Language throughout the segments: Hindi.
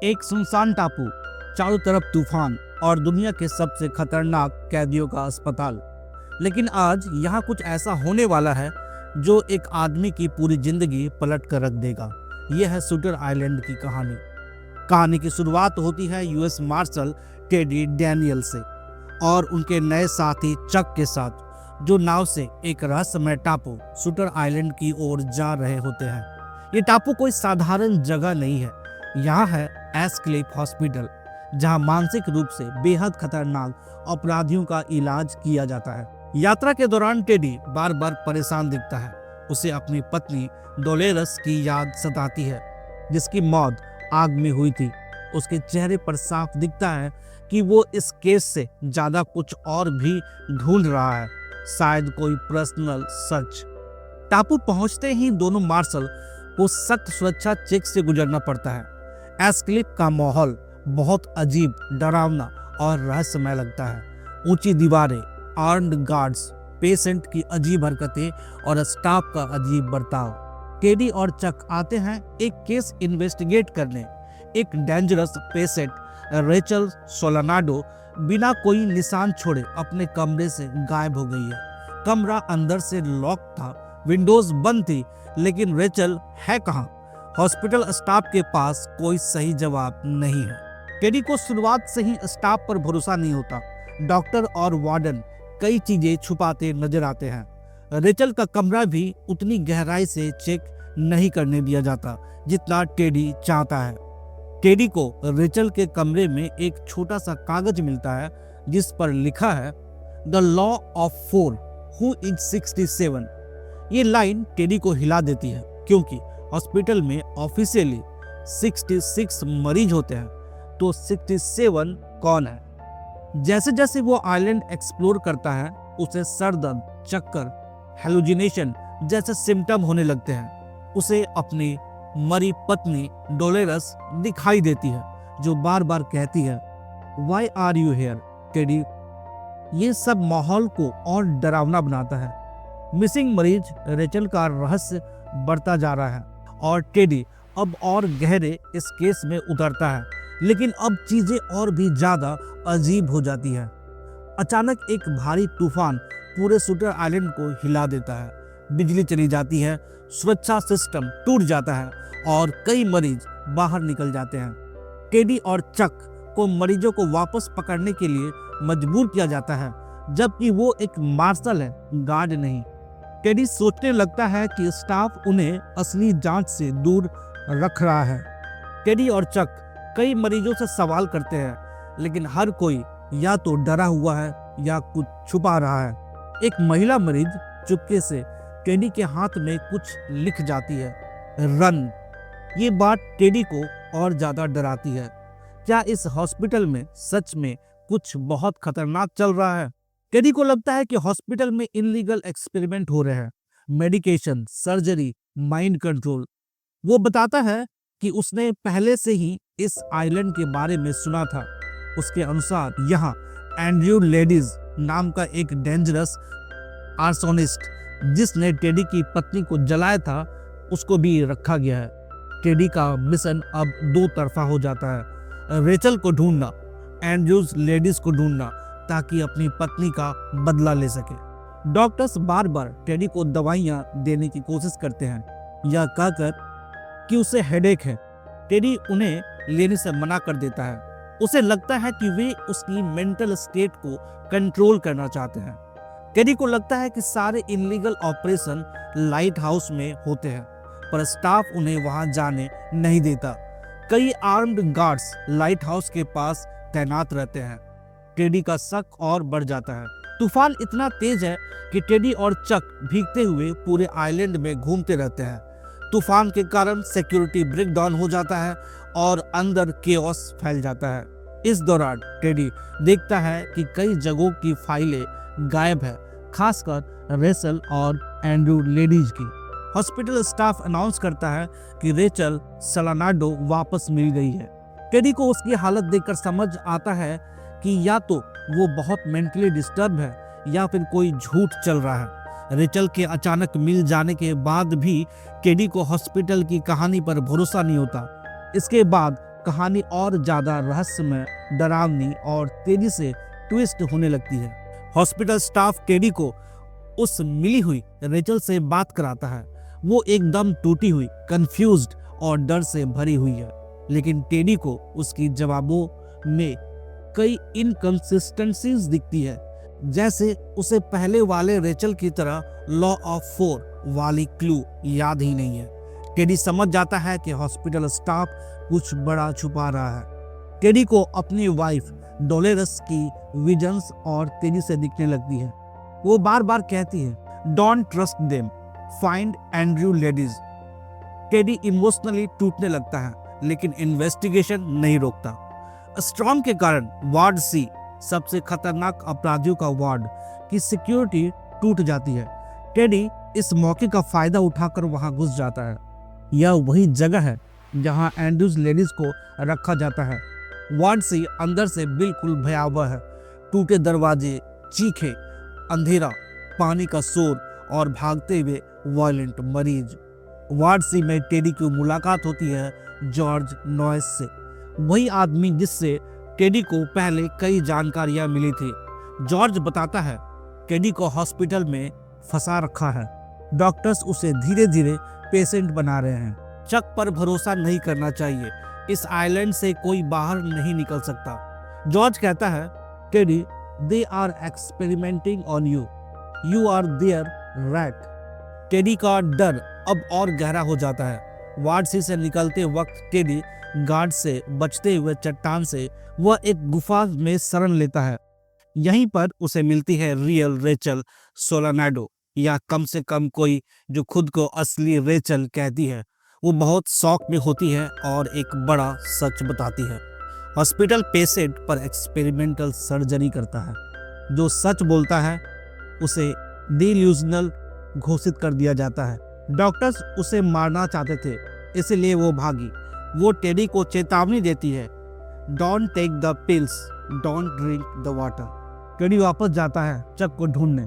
एक सुनसान टापू, चारों तरफ तूफान और दुनिया के सबसे खतरनाक कैदियों का अस्पताल। लेकिन आज यहाँ कुछ ऐसा होने वाला है जो एक आदमी की पूरी जिंदगी पलट कर रख देगा। यह है शूटर आइलैंड की कहानी। कहानी की शुरुआत होती है यूएस मार्शल टेडी डैनियल से और उनके नए साथी चक के साथ, जो नाव से एक रहस्यमय टापू शूटर आइलैंड की ओर जा रहे होते हैं। ये टापू कोई साधारण जगह नहीं है। यहाँ है एस क्लिफ हॉस्पिटल, जहाँ मानसिक रूप से बेहद खतरनाक अपराधियों का इलाज किया जाता है। यात्रा के दौरान टेडी बार बार परेशान दिखता है। उसे अपनी पत्नी डोलेरस की याद सताती है, जिसकी मौत आग में हुई थी। उसके चेहरे पर साफ दिखता है कि वो इस केस से ज्यादा कुछ और भी ढूंढ रहा है, शायद कोई पर्सनल सच। टापू पहुंचते ही दोनों मार्शल को सख्त सुरक्षा चेक से गुजरना पड़ता है। एस क्लिफ का माहौल बहुत अजीब, डरावना और रहस्यमय लगता है। ऊंची दीवारें, आर्म्ड गार्ड्स, पेशेंट की अजीब हरकतें और स्टाफ का अजीब बर्ताव। टेडी और चक आते हैं एक केस इन्वेस्टिगेट करने। एक डेंजरस पेशेंट रेचल सोलानाडो बिना कोई निशान छोड़े अपने कमरे से गायब हो गई है। कमरा अंदर से लॉक था, विंडोज बंद थी, लेकिन रेचल है कहाँ? हॉस्पिटल स्टाफ के पास कोई सही जवाब नहीं है। टेडी को शुरुआत से ही स्टाफ पर भरोसा नहीं होता। डॉक्टर और वार्डन कई चीजें छुपाते नजर आते हैं। रेचल का कमरा भी उतनी गहराई से चेक नहीं करने दिया जाता जितना टेडी चाहता है। टेडी को रेचल के कमरे में एक छोटा सा कागज मिलता है जिस पर लिखा है the law of 4 who is 67। ये लाइन टेडी को हिला देती है, क्योंकि हॉस्पिटल में ऑफिशियली 66 मरीज होते हैं, तो 67 कौन है? जैसे जैसे वो आइलैंड एक्सप्लोर करता है, उसे सर दर्द, चक्कर, हेलुसिनेशन जैसे सिम्टम होने लगते हैं। उसे अपनी मरी पत्नी डोलेरस दिखाई देती है, जो बार बार कहती है why are you here Teddy. ये सब माहौल को और डरावना बनाता है। मिसिंग मरीज रेचल का रहस्य बढ़ता जा रहा है और टेडी अब और गहरे इस केस में उतरता है। लेकिन अब चीजें और भी ज्यादा अजीब हो जाती है। अचानक एक भारी तूफान पूरे शूटर आइलैंड को हिला देता है। बिजली चली जाती है, सुरक्षा सिस्टम टूट जाता है और कई मरीज बाहर निकल जाते हैं। टेडी और चक को मरीजों को वापस पकड़ने के लिए मजबूर किया जाता है, जबकि वो एक मार्शल है, गार्ड नहीं। टेडी सोचने लगता है कि स्टाफ उन्हें असली जांच से दूर रख रहा है। टेडी और चक कई मरीजों से सवाल करते हैं, लेकिन हर कोई या तो डरा हुआ है या कुछ छुपा रहा है। एक महिला मरीज चुपके से टेडी के हाथ में कुछ लिख जाती है, रन। ये बात टेडी को और ज्यादा डराती है। क्या इस हॉस्पिटल में सच में कुछ बहुत खतरनाक चल रहा है? टेडी को लगता है कि हॉस्पिटल में इनलीगल एक्सपेरिमेंट हो रहे हैं, मेडिकेशन, सर्जरी, माइंड कंट्रोल। वो बताता है कि उसने पहले से ही इस आइलैंड के बारे में सुना था। उसके अनुसार यहाँ एंड्रयू लेडीज नाम का एक डेंजरस आर्सोनिस्ट, जिसने टेडी की पत्नी को जलाया था, उसको भी रखा गया है। टेडी का मिशन अब दो तरफा हो जाता है, रेचल को ढूंढना, एंड्रयूज लेडीज को ढूंढना, ताकि अपनी पत्नी का बदला ले सके। डॉक्टर्स बार बार टेडी को दवाइयां देने की कोशिश करते हैं, यह कहकर कि उसे हेडेक है। टेडी उन्हें लेने से मना कर देता है। उसे लगता है कि वे उसकी मेंटल स्टेट को कंट्रोल करना चाहते हैं। टेडी को लगता है कि सारे इनलीगल ऑपरेशन लाइट हाउस में होते हैं, पर स्टाफ उन्हें वहां जाने नहीं देता। कई आर्म्ड गार्ड्स लाइट हाउस के पास तैनात रहते हैं। टेडी का शक और बढ़ जाता है। तूफान इतना तेज है कि टेडी और चक भीगते हुए पूरे आइलैंड में घूमते रहते हैं। तूफान के कारण सिक्योरिटी ब्रेक डाउन हो जाता है और अंदर केओस फैल जाता है। इस दौरान टेडी देखता है कि कई जगहों की फाइलें गायब है, खासकर रेचल और एंड्रयू लेडीज की। हॉस्पिटल स्टाफ अनाउंस करता है कि रेचल सोलानाडो वापस मिल गई है। टेडी को उसकी हालत देखकर समझ आता है कि या तो वो बहुत मेंटली डिस्टर्ब है या फिर कोई झूठ चल रहा है। रेचल के अचानक मिल जाने के बाद भी टेडी को हॉस्पिटल की कहानी पर भरोसा नहीं होता। इसके बाद कहानी और ज्यादा रहस्यमय, डरावनी और तेजी से ट्विस्ट होने लगती है। हॉस्पिटल स्टाफ टेडी को उस मिली हुई रेचल से बात कराता है। वो एकदम टूटी हुई, कंफ्यूज्ड और डर से भरी हुई है, लेकिन टेडी को उसकी जवाबों में कई इनकंसिस्टेंसीज दिखती है, जैसे उसे पहले वाले रेचल की तरह लॉ ऑफ 4 वाली क्लू याद ही नहीं है। टेडी समझ जाता है कि हॉस्पिटल स्टाफ कुछ बड़ा छुपा रहा है। टेडी को अपनी वाइफ डोलेरस की विजन्स और तेजी से दिखने लगती है। वो बार बार कहती है, don't trust them, find Andrew ladies. Teddy emotionally टूटने लगता है, लेकिन इन्वेस्टिगेशन नहीं रोकता। स्ट्रॉम के कारण वार्ड सी, सबसे खतरनाक अपराधियों का वार्ड, की सिक्योरिटी टूट जाती है। टेडी इस मौके का फायदा उठाकर वहां घुस जाता है। यह वही जगह है जहां एंड्रयूज लेडीज को रखा जाता है। वार्ड सी अंदर से बिल्कुल भयावह है। टूटे दरवाजे, चीखे, अंधेरा, पानी का शोर और भागते हुए वायलेंट मरीज। वार्ड सी में टेडी की मुलाकात होती है जॉर्ज नॉयस से, वही आदमी जिससे टेडी को पहले कई जानकारियां मिली थी। जॉर्ज बताता है टेडी को हॉस्पिटल में फंसा रखा है। डॉक्टर्स उसे धीरे धीरे पेशेंट बना रहे हैं। चक पर भरोसा नहीं करना चाहिए, इस आइलैंड से कोई बाहर नहीं निकल सकता। जॉर्ज कहता है, Teddy, they are experimenting on you, you are their rat. Teddy का डर अब और गहरा हो जाता है। वार्ड सी से निकलते वक्त टेडी गार्ड से बचते हुए चट्टान से वह एक गुफा में शरण लेता है। यहीं पर उसे मिलती है रियल रेचल सोलानाडो, या कम से कम कोई जो खुद को असली रेचल कहती है। वो बहुत शौक में होती है और एक बड़ा सच बताती है। हॉस्पिटल पेशेंट पर एक्सपेरिमेंटल सर्जरी करता है। जो सच बोलता है उसे डिल्यूजनल घोषित कर दिया जाता है। डॉक्टर्स उसे मारना चाहते थे, इसलिए वो भागी। वो टेडी को चेतावनी देती है, don't take the pills, don't drink the water. Teddy वापस जाता है चक को ढूंढने,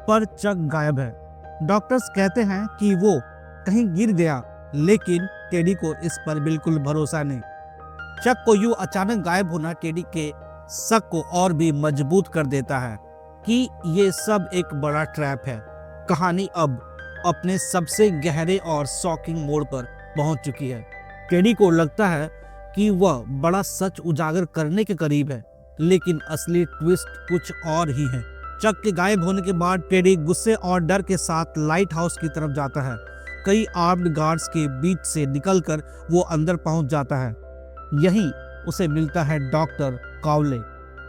पर चक गायब है। डॉक्टर्स कहते हैं कि वो कहीं गिर गया, लेकिन टेडी को इस पर बिल्कुल भरोसा नहीं। चक को यूं अचानक गायब होना टेडी के शक को और भी मजबूत कर देता है कि ये सब एक बड़ा ट्रैप है। कहानी अब अपने सबसे गहरे और शॉकिंग मोड़ पर पहुंच चुकी है। टेडी को लगता है कि वह बड़ा सच उजागर करने के करीब है, लेकिन असली ट्विस्ट कुछ और ही है। चक के गायब होने के बाद टेडी गुस्से और डर के साथ लाइट हाउस की तरफ जाता है। कई आर्म्ड गार्ड्स के बीच से निकलकर वो अंदर पहुंच जाता है। यहीं उसे मिलता है डॉक्टर कावले,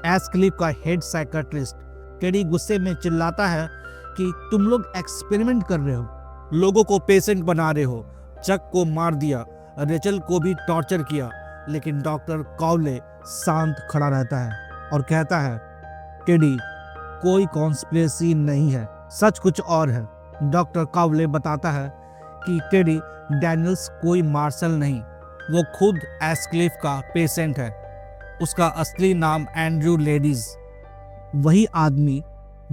एस्क्लिफ का हेड साइकियाट्रिस्ट। टेडी गुस्से में चिल्लाता है कि तुम लोग एक्सपेरिमेंट कर रहे हो, लोगों को पेशेंट बना रहे हो। चक को मार दिया, रेचल को भी टॉर्चर किया, लेकिन डॉक्टर कावले शांत खड़ा रहता है और कहता है, टेडी, कोई कॉन्स्पिरेसी नहीं है, सच कुछ और है। डॉक्टर कावले बताता है कि टेडी डैनियल्स कोई मार्शल नहीं, वो खुद एस्क्लिफ का पेशेंट है। उसका असली नाम एंड्रयू लेडीज, वही आदमी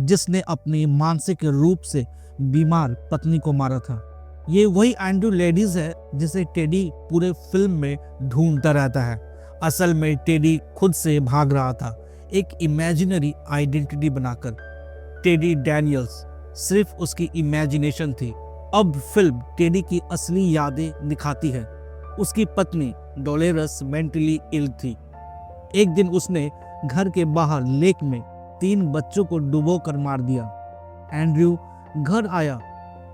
जिसने अपनी मानसिक रूप से बीमार पत्नी को मारा था। ये वही एंड्रयू लेडीज है जिसे टेडी पूरे फिल्म में ढूंढता रहता है। असल में टेडी खुद से भाग रहा था, एक इमेजिनरी आइडेंटिटी बनाकर। टेडी डैनियल्स सिर्फ उसकी इमेजिनेशन थी। अब फिल्म टेडी की असली यादें दिखाती है। उसकी पत्नी डोलेरस मेंटली इल थी। एक दिन उसने घर के बाहर लेक में 3 बच्चों को डुबो कर मार दिया। एंड्रयू घर आया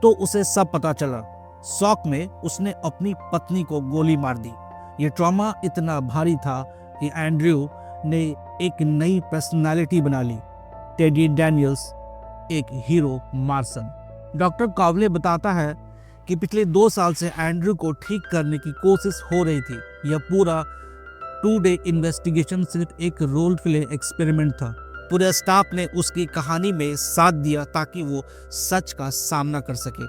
तो उसे सब पता चला। शौक में उसने अपनी पत्नी को गोली मार दी। ये ट्रॉमा इतना भारी था कि एंड्रयू ने एक नई पर्सनालिटी बना ली, टेडी डैनियल्स, एक हीरो मार्शन। डॉक्टर कावले बताता है कि पिछले 2 साल से एंड्रयू को ठीक करने की कोशिश हो रही थी। यह पूरा 2 डे इन्वेस्टिगेशन सिर्फ एक रोल प्ले एक्सपेरिमेंट था। पूरे स्टाफ ने उसकी कहानी में साथ दिया ताकि वो सच का सामना कर सके।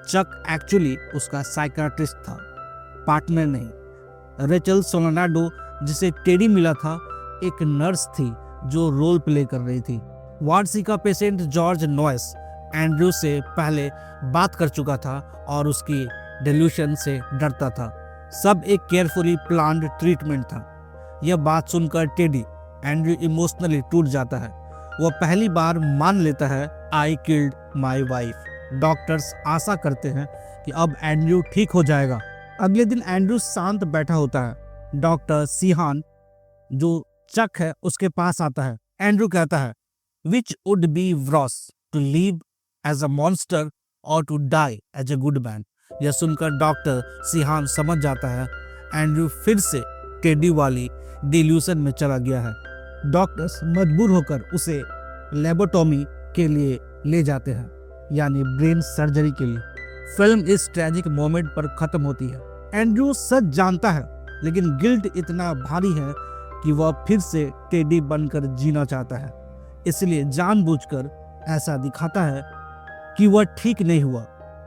चक एक्चुअली उसका साइकियाट्रिस्ट था, पार्टनर नहीं। रेचल सोलानाडो जिसे टेडी मिला था, एक नर्स थी जो रोल प्ले कर रही थी। वार्ड सी का पेशेंट जॉर्ज नॉयस एंड्रयू से पहले बात कर चुका था और उसकी डेल्यूशन से डरता था। सब एक केयरफुली प्लान्ड ट्रीटमेंट था। यह बात सुनकर टेडी एंड्रयू इमोशनली टूट जाता है। वह पहली बार मान लेता है I killed my wife. Doctors आशा करते हैं कि अब एंड्रयू ठीक हो जाएगा। अगले दिन एंड्रयू शांत बैठा होता है। डॉक्टर सीहान जो चक है उसके पास आता है। एंड्रयू कहता है which would be worse to live as a monster और to die as a good man. यह सुनकर डॉक्टर सीहान समझ जाता है एंड्रयू फिर से टेडी वाली डिल्यूशन में चला गया है। डॉक्टर्स मजबूर होकर उसे लेबोटॉमी के लिए ले जाते हैं, यानी ब्रेन सर्जरी के लिए। फिल्म इस ट्रेजिक मोमेंट पर खत्म होती है। एंड्रयू सच जानता है, लेकिन गिल्ट इतना भारी है कि वह फिर से टेडी बनकर जीना चाहता है। इसलिए जानबूझकर ऐसा दिखाता है कि वह ठीक नहीं हुआ,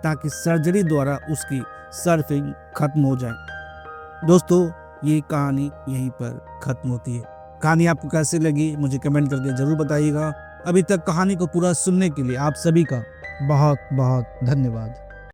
ताकि सर्जरी द्वारा उसकी सर्फिंग खत्म हो जाए। दोस्तों, ये कहानी यहीं पर खत्म होती है। कहानी आपको कैसी लगी मुझे कमेंट करके जरूर बताइएगा। अभी तक कहानी को पूरा सुनने के लिए आप सभी का बहुत बहुत धन्यवाद।